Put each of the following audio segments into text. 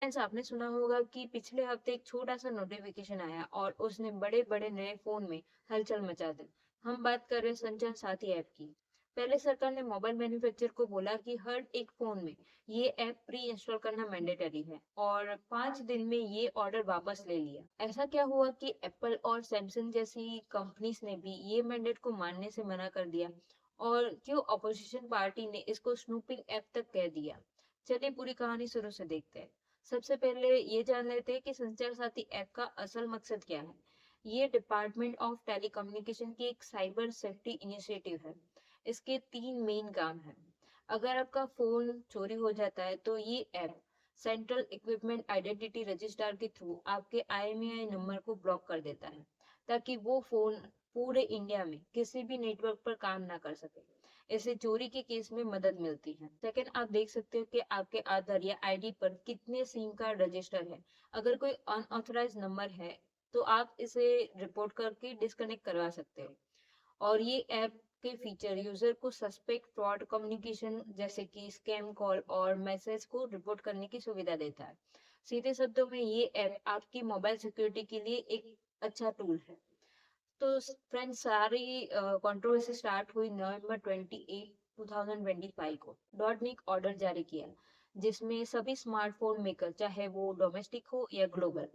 Friends, आपने सुना होगा कि पिछले हफ्ते एक छोटा सा नोटिफिकेशन आया और उसने बड़े बड़े नए फोन में हलचल मचा दी। हम बात कर रहे हैं संचार साथी ऐप की। पहले सरकार ने मोबाइल मैन्युफैक्चरर को बोला कि हर एक फोन में ये ऐप प्री इंस्टॉल करना मैंडेटरी है और 5 दिन में ये ऑर्डर वापस ले लिया। ऐसा क्या हुआ कि एप्पल और सैमसंग जैसी कंपनीज ने भी ये मैंडेट को मानने से मना कर दिया, और क्यों अपोजिशन पार्टी ने इसको स्नूपिंग ऐप तक कह दिया? चलिए पूरी कहानी शुरू से देखते हैं। सबसे पहले ये जान लेते हैं कि संचार साथी ऐप का असल मकसद क्या है। ये डिपार्टमेंट ऑफ टेलीकम्युनिकेशन की एक साइबर सेफ्टी इनिशिएटिव है। इसके 3 मेन काम हैं। अगर आपका फोन चोरी हो जाता है तो ये app central equipment identity registrar के थ्रू आपके IMEI नंबर को ब्लॉक कर देता है, ताकि वो फोन पूरे इंडिया में किसी भी नेटवर्क पर काम ना कर सके। इससे चोरी के केस में मदद मिलती है। सेकंड, आप देख सकते हो कि आपके आधार या ID पर कितने सिम कार्ड रजिस्टर है। अगर कोई अनऑथराइज नंबर है तो आप इसे रिपोर्ट करके डिस्कनेक्ट करवा सकते हो। और ये ऐप के फीचर यूजर को सस्पेक्ट फ्रॉड कम्युनिकेशन जैसे कि स्कैम कॉल और मैसेज को रिपोर्ट करने की सुविधा देता है। सीधे शब्दों में ये ऐप आपकी मोबाइल सिक्योरिटी के लिए एक अच्छा टूल है। तो फ्रेंड्स, सारी कंट्रोवर्सी स्टार्ट हुई नवंबर 2025 को। डॉट ने एक ऑर्डर जारी किया जिसमें सभी स्मार्टफोन मेकर, चाहे वो डोमेस्टिक हो या ग्लोबल,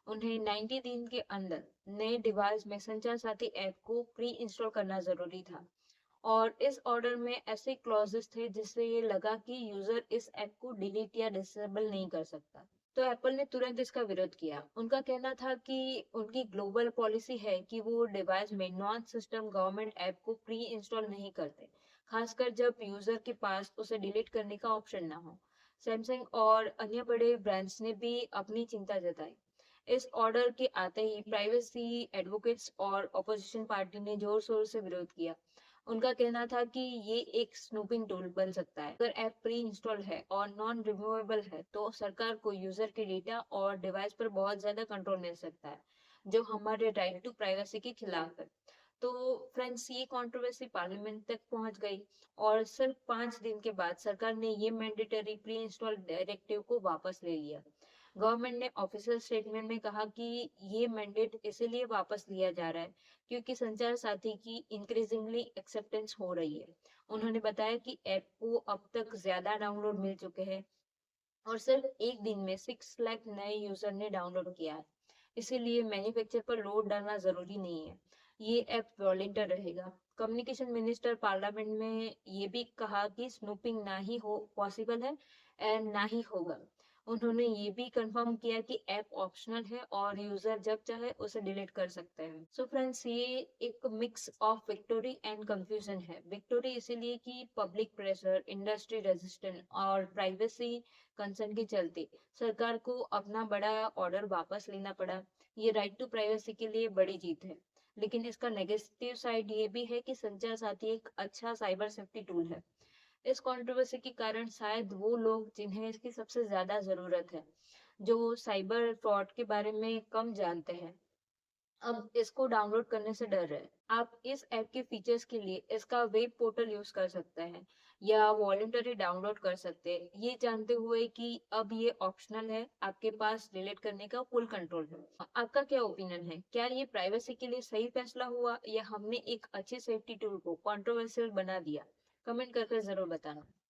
उन्हें 90 दिन के अंदर नए डिवाइस में संचार साथी ऐप को प्री इंस्टॉल करना जरूरी था। और इस ऑर्डर में ऐसे क्लॉजेस थे जिससे ये लगा कि यूजर इस ऐप को डिलीट या डिसेबल नहीं कर सकता। तो एप्पल ने तुरंत इसका विरोध किया। उनका कहना था कि उनकी ग्लोबल पॉलिसी है कि वो डिवाइस में नॉन सिस्टम गवर्नमेंट ऐप को प्री इंस्टॉल नहीं करते, खासकर जब यूजर के पास उसे डिलीट करने का ऑप्शन ना हो। सैमसंग और अन्य बड़े ब्रांड्स ने भी अपनी चिंता जताई। इस ऑर्डर के आते ही प्राइवेसी एडवोकेट्स और ऑपोजिशन पार्टी ने जोर शोर से विरोध किया। उनका कहना था कि ये एक स्नूपिंग टूल बन सकता है। अगर ऐप प्री इंस्टॉल है और नॉन रिमूवेबल है तो सरकार को यूजर के डेटा और डिवाइस पर बहुत ज्यादा कंट्रोल मिल सकता है, जो हमारे राइट टू प्राइवेसी के खिलाफ है। तो फ्रेंड्स, ये कंट्रोवर्सी पार्लियामेंट तक पहुंच गई और सिर्फ 5 दिन के बाद सरकार ने ये मैंडेटरी प्री इंस्टॉल डायरेक्टिव को वापस ले लिया। गवर्नमेंट ने ऑफिशियल स्टेटमेंट में कहा कि ये मैंडेट इसीलिए वापस लिया जा रहा है क्योंकि संचार साथी की इंक्रीजिंगली एक्सेप्टेंस हो रही है। उन्होंने बताया कि ऐप को अब तक ज्यादा डाउनलोड मिल चुके हैं और सिर्फ एक दिन में 6 लाख नए यूजर ने डाउनलोड किया है। इसीलिए मैन्युफैक्चर पर लोड डालना जरूरी नहीं है। ये ऐप वॉलेंटियर रहेगा। कम्युनिकेशन मिनिस्टर पार्लियामेंट में ये भी कहा कि स्नूपिंग ना ही हो पॉसिबल है एंड ना ही होगा। उन्होंने ये भी कंफर्म किया कि ऐप ऑप्शनल है और यूजर जब चाहे उसे डिलीट कर सकते हैं। सो फ्रेंड्स, ये एक mix of victory and confusion है। विक्टोरी इसीलिए कि पब्लिक प्रेशर, इंडस्ट्री रेजिस्टेंस और प्राइवेसी कंसर्न के चलते सरकार को अपना बड़ा ऑर्डर वापस लेना पड़ा। ये राइट टू प्राइवेसी के लिए बड़ी जीत है। लेकिन इसका नेगेटिव साइड ये भी है कि संचार साथी एक अच्छा साइबर सेफ्टी टूल है। इस कंट्रोवर्सी के कारण शायद वो लोग जिन्हें इसकी सबसे ज्यादा जरूरत है, जो साइबर फ्रॉड के बारे में कम जानते हैं, अब इसको डाउनलोड करने से डर रहे हैं। आप इस ऐप के फीचर्स के लिए इसका वेब पोर्टल यूज कर सकते हैं या वॉलंटरी डाउनलोड कर सकते हैं, ये जानते हुए कि अब ये ऑप्शनल है। आपके पास डिलीट करने का फुल कंट्रोल है। आपका क्या ओपिनियन है? क्या ये प्राइवेसी के लिए सही फैसला हुआ या हमने एक अच्छे सेफ्टी टूल को कंट्रोवर्शियल बना दिया? कमेंट करके जरूर बताना।